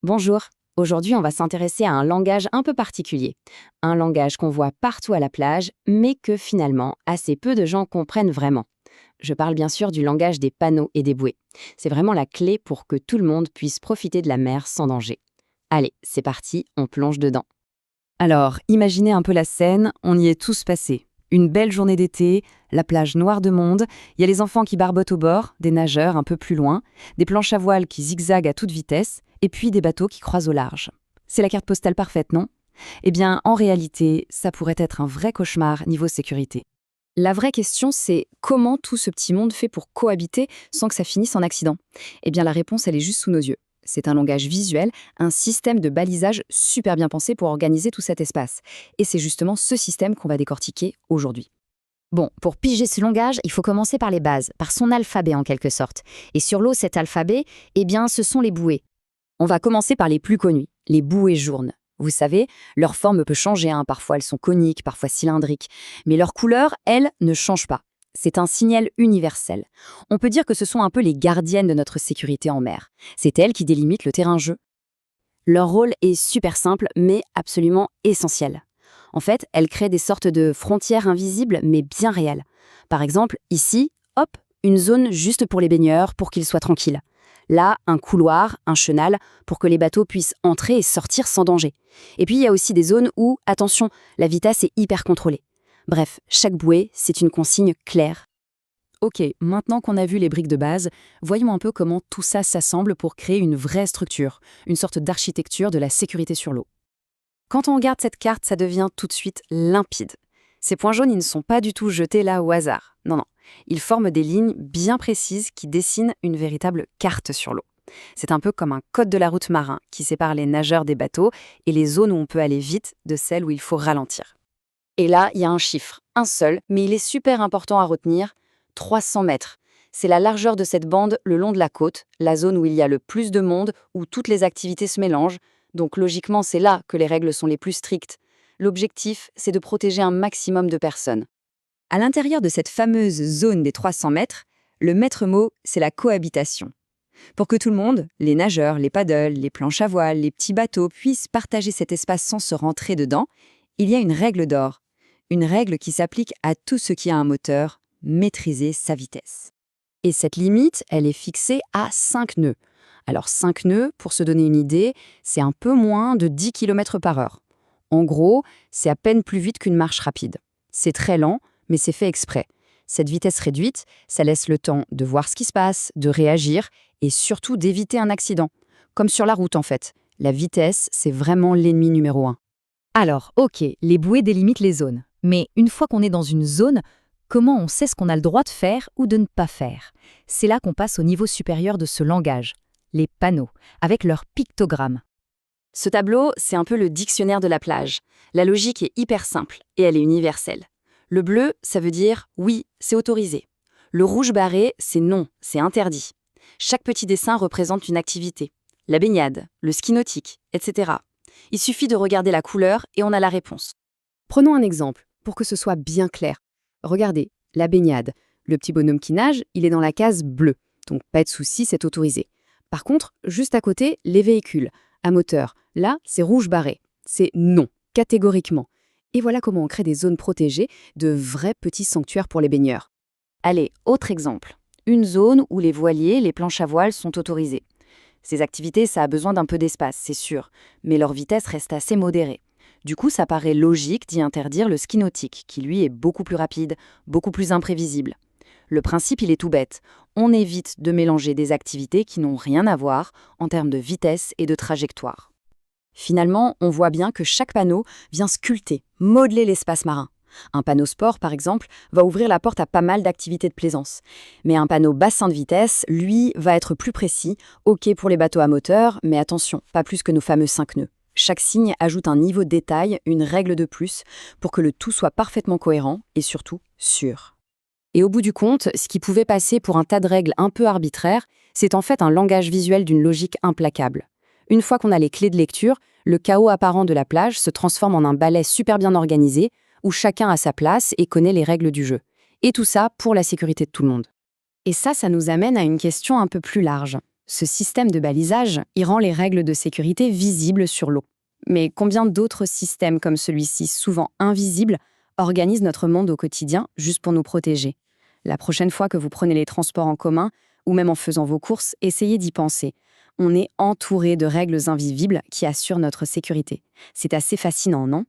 Bonjour, aujourd'hui on va s'intéresser à un langage un peu particulier. Un langage qu'on voit partout à la plage, mais que finalement assez peu de gens comprennent vraiment. Je parle bien sûr du langage des panneaux et des bouées. C'est vraiment la clé pour que tout le monde puisse profiter de la mer sans danger. Allez, c'est parti, on plonge dedans. Alors, imaginez un peu la scène, on y est tous passés. Une belle journée d'été, la plage noire de monde, il y a les enfants qui barbotent au bord, des nageurs un peu plus loin, des planches à voile qui zigzaguent à toute vitesse, et puis des bateaux qui croisent au large. C'est la carte postale parfaite, non? Eh bien, en réalité, ça pourrait être un vrai cauchemar niveau sécurité. La vraie question, c'est comment tout ce petit monde fait pour cohabiter sans que ça finisse en accident. Eh bien, la réponse, elle est juste sous nos yeux. C'est un langage visuel, un système de balisage super bien pensé pour organiser tout cet espace. Et c'est justement ce système qu'on va décortiquer aujourd'hui. Bon, pour piger ce langage, il faut commencer par les bases, par son alphabet en quelque sorte. Et sur l'eau, cet alphabet, eh bien, ce sont les bouées. On va commencer par les plus connus, les bouées journes. Vous savez, leur forme peut changer, parfois elles sont coniques, parfois cylindriques, mais leur couleur, elle, ne change pas. C'est un signal universel. On peut dire que ce sont un peu les gardiennes de notre sécurité en mer. C'est elles qui délimitent le terrain-jeu. Leur rôle est super simple, mais absolument essentiel. En fait, elles créent des sortes de frontières invisibles, mais bien réelles. Par exemple, ici, hop, une zone juste pour les baigneurs, pour qu'ils soient tranquilles. Là, un couloir, un chenal, pour que les bateaux puissent entrer et sortir sans danger. Et puis, il y a aussi des zones où, attention, la vitesse est hyper contrôlée. Bref, chaque bouée, c'est une consigne claire. Ok, maintenant qu'on a vu les briques de base, voyons un peu comment tout ça s'assemble pour créer une vraie structure, une sorte d'architecture de la sécurité sur l'eau. Quand on regarde cette carte, ça devient tout de suite limpide. Ces points jaunes, ils ne sont pas du tout jetés là au hasard. Non, non. Ils forment des lignes bien précises qui dessinent une véritable carte sur l'eau. C'est un peu comme un code de la route marin qui sépare les nageurs des bateaux et les zones où on peut aller vite de celles où il faut ralentir. Et là, il y a un chiffre, un seul, mais il est super important à retenir, 300 mètres. C'est la largeur de cette bande le long de la côte, la zone où il y a le plus de monde, où toutes les activités se mélangent. Donc logiquement, c'est là que les règles sont les plus strictes. L'objectif, c'est de protéger un maximum de personnes. À l'intérieur de cette fameuse zone des 300 mètres, le maître mot, c'est la cohabitation. Pour que tout le monde, les nageurs, les paddles, les planches à voile, les petits bateaux, puissent partager cet espace sans se rentrer dedans, il y a une règle d'or. Une règle qui s'applique à tout ce qui a un moteur, maîtriser sa vitesse. Et cette limite, elle est fixée à 5 nœuds. Alors 5 nœuds, pour se donner une idée, c'est un peu moins de 10 km/h. En gros, c'est à peine plus vite qu'une marche rapide. C'est très lent, mais c'est fait exprès. Cette vitesse réduite, ça laisse le temps de voir ce qui se passe, de réagir et surtout d'éviter un accident. Comme sur la route en fait. La vitesse, c'est vraiment l'ennemi numéro 1. Alors, ok, les bouées délimitent les zones. Mais une fois qu'on est dans une zone, comment on sait ce qu'on a le droit de faire ou de ne pas faire? C'est là qu'on passe au niveau supérieur de ce langage, les panneaux, avec leurs pictogrammes. Ce tableau, c'est un peu le dictionnaire de la plage. La logique est hyper simple et elle est universelle. Le bleu, ça veut dire oui, c'est autorisé. Le rouge barré, c'est non, c'est interdit. Chaque petit dessin représente une activité. La baignade, le ski nautique, etc. Il suffit de regarder la couleur et on a la réponse. Prenons un exemple, pour que ce soit bien clair. Regardez, la baignade. Le petit bonhomme qui nage, il est dans la case bleue. Donc pas de souci, c'est autorisé. Par contre, juste à côté, les véhicules, à moteur. Là, c'est rouge barré. C'est non, catégoriquement. Et voilà comment on crée des zones protégées, de vrais petits sanctuaires pour les baigneurs. Allez, autre exemple. Une zone où les voiliers, les planches à voile sont autorisées. Ces activités, ça a besoin d'un peu d'espace, c'est sûr, mais leur vitesse reste assez modérée. Du coup, ça paraît logique d'y interdire le ski nautique, qui lui est beaucoup plus rapide, beaucoup plus imprévisible. Le principe, il est tout bête. On évite de mélanger des activités qui n'ont rien à voir en termes de vitesse et de trajectoire. Finalement, on voit bien que chaque panneau vient sculpter, modeler l'espace marin. Un panneau sport, par exemple, va ouvrir la porte à pas mal d'activités de plaisance. Mais un panneau bassin de vitesse, lui, va être plus précis, ok pour les bateaux à moteur, mais attention, pas plus que nos fameux 5 nœuds. Chaque signe ajoute un niveau de détail, une règle de plus, pour que le tout soit parfaitement cohérent et surtout sûr. Et au bout du compte, ce qui pouvait passer pour un tas de règles un peu arbitraires, c'est en fait un langage visuel d'une logique implacable. Une fois qu'on a les clés de lecture, le chaos apparent de la plage se transforme en un ballet super bien organisé, où chacun a sa place et connaît les règles du jeu. Et tout ça pour la sécurité de tout le monde. Et ça nous amène à une question un peu plus large. Ce système de balisage, il rend les règles de sécurité visibles sur l'eau. Mais combien d'autres systèmes comme celui-ci, souvent invisibles, organisent notre monde au quotidien juste pour nous protéger? La prochaine fois que vous prenez les transports en commun, ou même en faisant vos courses, essayez d'y penser. On est entouré de règles invisibles qui assurent notre sécurité. C'est assez fascinant, non?